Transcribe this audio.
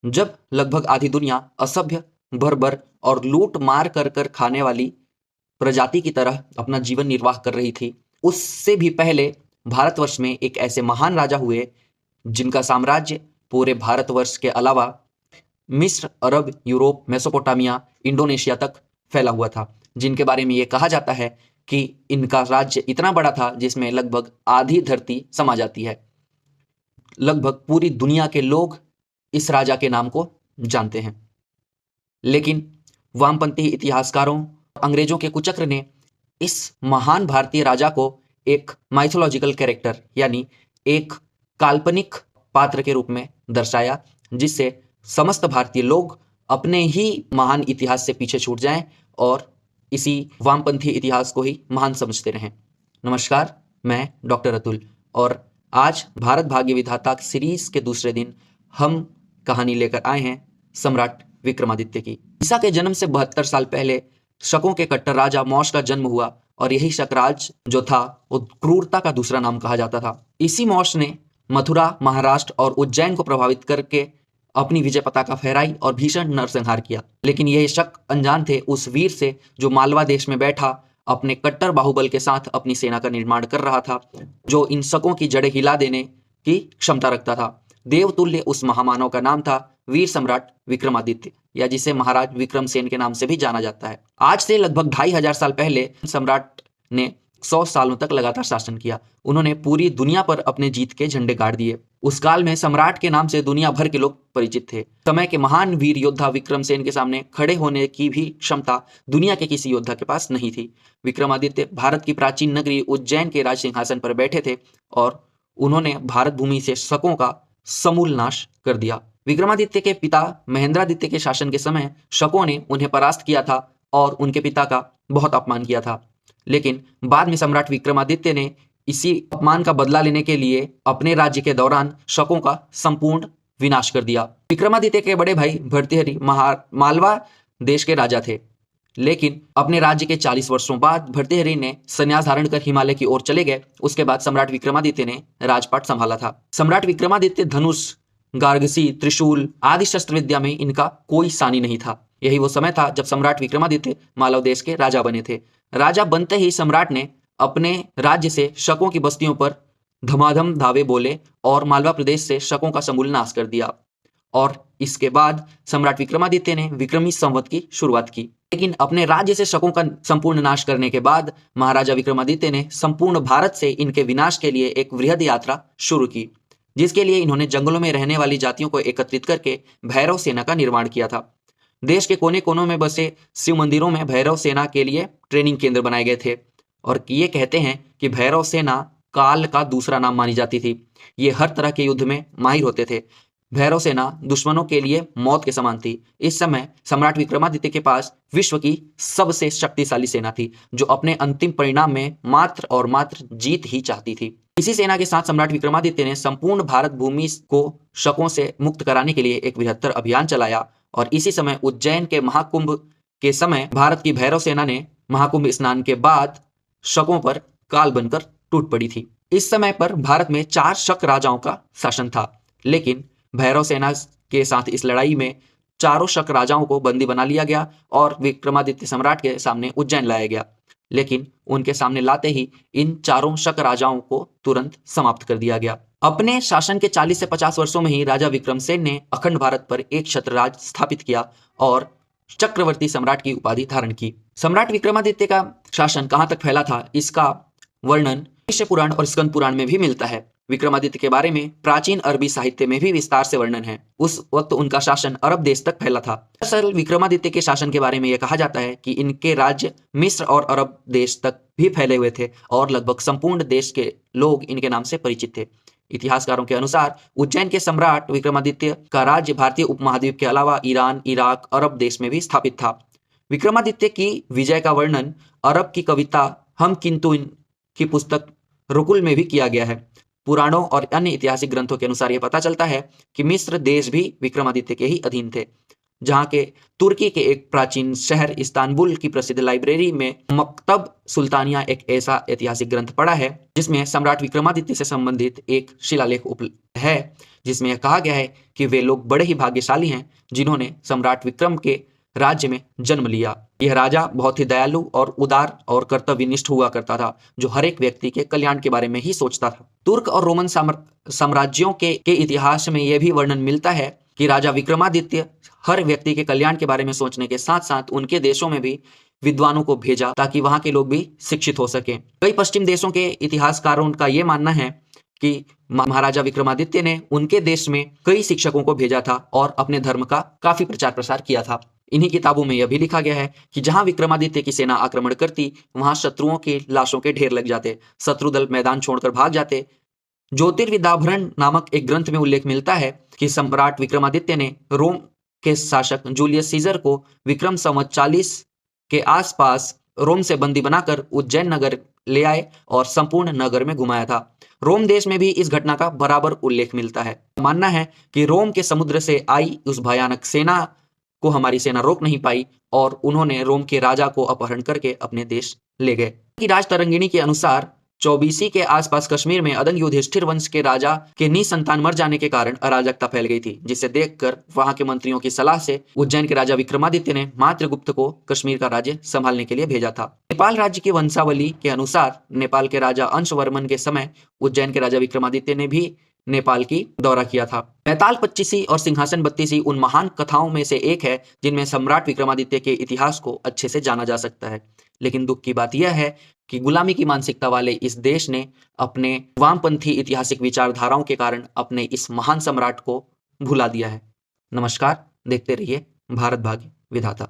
जब लगभग आधी दुनिया असभ्य, बर्बर और लूट मार कर कर खाने वाली प्रजाति की तरह अपना जीवन निर्वाह कर रही थी, उससे भी पहले भारतवर्ष में एक ऐसे महान राजा हुए जिनका साम्राज्य पूरे भारतवर्ष के अलावा मिस्र, अरब, यूरोप, मेसोपोटामिया, इंडोनेशिया तक फैला हुआ था, जिनके बारे में ये कहा जाता है कि इनका राज्य इतना बड़ा था जिसमें लगभग आधी धरती समा जाती है। लगभग पूरी दुनिया के लोग इस राजा के नाम को जानते हैं। लेकिन वामपंथी इतिहासकारों, अंग्रेजों के कुचक्र ने इस महान भारतीय राजा को एक माइथोलॉजिकल कैरेक्टर यानी एक काल्पनिक पात्र के रूप में दर्शाया, जिससे समस्त भारतीय लोग अपने ही महान इतिहास से पीछे छूट जाएं और इसी वामपंथी इतिहास को ही महान समझते रहें। नमस्कार, मैं डॉक्टर अतुल और आज भारत भाग्य विधाता सीरीज के दूसरे दिन हम कहानी लेकर आए हैं सम्राट विक्रमादित्य की। ईसा के जन्म से 72 साल पहले शकों के कट्टर राजा मौश का जन्म हुआ और यही शकराज जो था वो क्रूरता का दूसरा नाम कहा जाता था। इसी मौश ने मथुरा, महाराष्ट्र और उज्जैन को प्रभावित करके अपनी विजय पताका फहराई और भीषण नरसंहार किया। लेकिन यह शक अनजान थे उस वीर से जो मालवा देश में बैठा अपने कट्टर बाहुबल के साथ अपनी सेना का निर्माण कर रहा था, जो इन शकों की जड़ें हिला देने की क्षमता रखता था। देवतुल्य उस महामानव का नाम था वीर सम्राट विक्रमादित्य, या जिसे महाराज विक्रमसेन के नाम से भी जाना जाता है। आज से लगभग 2500 साल पहले सम्राट ने 100 सालों तक लगातार शासन किया। उन्होंने पूरी दुनिया पर अपने जीत के झंडे गाड़ दिए। उस काल में सम्राट के नाम से दुनिया भर के लोग परिचित थे। समय के महान वीर योद्धा विक्रमसेन के सामने खड़े होने की भी क्षमता दुनिया के किसी योद्धा के पास नहीं थी। विक्रमादित्य भारत की प्राचीन नगरी उज्जैन के राज सिंहासन पर बैठे थे और उन्होंने भारत भूमि से शकों का समूल नाश कर दिया। विक्रमादित्य के पिता महेंद्रादित्य के शासन के समय शकों ने उन्हें परास्त किया था और उनके पिता का बहुत अपमान किया था। लेकिन बाद में सम्राट विक्रमादित्य ने इसी अपमान का बदला लेने के लिए अपने राज्य के दौरान शकों का संपूर्ण विनाश कर दिया। विक्रमादित्य के बड़े भाई भर्तृहरि मालवा देश के राजा थे, लेकिन अपने राज्य के 40 वर्षों बाद भर्तृहरि ने संन्यास धारण कर हिमालय की ओर चले गए। उसके बाद सम्राट विक्रमादित्य ने राजपाट संभाला था। सम्राट विक्रमादित्य धनुष, गार्गसी, त्रिशूल आदि शस्त्र विद्या में इनका कोई सानी नहीं था। यही वो समय था जब सम्राट विक्रमादित्य मालव देश के राजा बने थे। राजा बनते ही सम्राट ने अपने राज्य से शकों की बस्तियों पर धमाधम धावे बोले और मालवा प्रदेश से शकों का समूल नाश कर दिया। और इसके बाद सम्राट विक्रमादित्य ने विक्रमी संवत की शुरुआत की। लेकिन अपने राज्य से शकों का संपूर्ण नाश करने के बाद महाराजा विक्रमादित्य ने संपूर्ण भारत से इनके विनाश के लिए एक वृहद यात्रा शुरू की, जिसके लिए इन्होंने जंगलों में रहने वाली जातियों को एकत्रित करके भैरव सेना का निर्माण किया था। देश के कोने कोनों में बसे शिव मंदिरों में भैरव सेना के लिए ट्रेनिंग केंद्र बनाए गए थे और ये कहते हैं कि भैरव सेना काल का दूसरा नाम मानी जाती थी। ये हर तरह के युद्ध में माहिर होते थे। भैरव सेना दुश्मनों के लिए मौत के समान थी। इस समय सम्राट विक्रमादित्य के पास विश्व की सबसे शक्तिशाली सेना थी, जो अपने अंतिम परिणाम में मात्र और मात्र जीत ही चाहती थी। इसी सेना के साथ सम्राट विक्रमादित्य ने संपूर्ण भारत भूमि को शकों से मुक्त कराने के लिए एक बृहत्तर अभियान चलाया और इसी समय उज्जैन के महाकुंभ के समय भारत की भैरव सेना ने महाकुंभ स्नान के बाद शकों पर काल बनकर टूट पड़ी थी। इस समय पर भारत में 4 शक राजाओं का शासन था, लेकिन भैरव सेना के साथ इस लड़ाई में चारों शक राजाओं को बंदी बना लिया गया और विक्रमादित्य सम्राट के सामने उज्जैन लाया गया। लेकिन उनके सामने लाते ही इन चारों शक राजाओं को तुरंत समाप्त कर दिया गया। अपने शासन के 40 से 50 वर्षों में ही राजा विक्रमसेन ने अखंड भारत पर एक छत्र राज स्थापित किया और चक्रवर्ती सम्राट की उपाधि धारण की। सम्राट विक्रमादित्य का शासन कहां तक फैला था, इसका वर्णन भविष्य पुराण और स्कंद पुराण में भी मिलता है। विक्रमादित्य के बारे में प्राचीन अरबी साहित्य में भी विस्तार से वर्णन है। उस वक्त उनका शासन अरब देश तक फैला था। दरअसल विक्रमादित्य के शासन के बारे में यह कहा जाता है कि इनके राज्य मिस्र और अरब देश तक भी फैले हुए थे और लगभग संपूर्ण देश के लोग इनके नाम से परिचित थे। इतिहासकारों के अनुसार उज्जैन के सम्राट विक्रमादित्य का राज्य भारतीय उपमहाद्वीप के अलावा ईरान, इराक, अरब देश में भी स्थापित था। विक्रमादित्य की विजय का वर्णन अरब की कविता हम किंतु की पुस्तक रुकुल में भी किया गया है। पुराणों और अन्य ऐतिहासिक ग्रंथों के अनुसार यह पता चलता है कि मिस्र देश भी विक्रमादित्य के ही अधीन थे। जहाँ के तुर्की के एक प्राचीन शहर इस्तांबुल की प्रसिद्ध लाइब्रेरी में मकतब सुल्तानिया एक ऐसा ऐतिहासिक ग्रंथ पढ़ा है जिसमें सम्राट विक्रमादित्य से संबंधित एक शिलालेख उपलब्ध है, जिसमें यह कहा गया है कि वे लोग बड़े ही भाग्यशाली हैं जिन्होंने सम्राट विक्रम के राज्य में जन्म लिया। यह राजा बहुत ही दयालु और उदार और कर्तव्यनिष्ठ हुआ करता था, जो हर एक व्यक्ति के कल्याण के बारे में ही सोचता था। तुर्क और रोमन साम्राज्यों के इतिहास में यह भी वर्णन मिलता है कि राजा विक्रमादित्य हर व्यक्ति के कल्याण के बारे में सोचने के साथ साथ उनके देशों में भी विद्वानों को भेजा ताकि वहां के लोग भी शिक्षित हो सके। कई पश्चिम देशों के इतिहासकारों का यह मानना है कि महाराजा विक्रमादित्य ने उनके देश में कई शिक्षकों को भेजा था और अपने धर्म का काफी प्रचार प्रसार किया था। इन्हीं किताबों में यह भी लिखा गया है कि जहां विक्रमादित्य की सेना आक्रमण करती वहां शत्रुओं की लाशों के ढेर लग जाते, शत्रु दल मैदान छोड़कर भाग जाते। ज्योतिर्विदाभरण नामक एक ग्रंथ में उल्लेख मिलता है कि सम्राट विक्रमादित्य ने रोम के शासक जूलियस सीजर को विक्रम संवत 40 के आसपास रोम से बंदी बनाकर उज्जैन नगर ले आए और संपूर्ण नगर में घुमाया था। रोम देश में भी इस घटना का बराबर उल्लेख मिलता है। मानना है कि रोम के समुद्र से आई उस भयानक सेना को हमारी सेना रोक नहीं पाई और उन्होंने रोम के राजा को अपहरण करके अपने देश ले गए। की राज तरंगिणी के अनुसार 24 के आसपास कश्मीर में अदंग युधिष्ठिर वंश के राजा के निसंतान मर जाने के कारण अराजकता फैल गई थी, जिसे देखकर वहां के मंत्रियों की सलाह से उज्जैन के राजा विक्रमादित्य ने मात्रगुप्त को कश्मीर का राज्य संभालने के लिए भेजा था। नेपाल राज्य की वंशावली के अनुसार नेपाल के राजा अंशवर्मन के समय उज्जैन के राजा विक्रमादित्य ने भी नेपाल की दौरा किया था। पैताल पच्चीसी और सिंहासन बत्तीसी उन महान कथाओं में से एक है जिनमें सम्राट विक्रमादित्य के इतिहास को अच्छे से जाना जा सकता है। लेकिन दुख की बात यह है कि गुलामी की मानसिकता वाले इस देश ने अपने वामपंथी ऐतिहासिक विचारधाराओं के कारण अपने इस महान सम्राट को भुला दिया है। नमस्कार, देखते रहिए भारत भाग्य विधाता।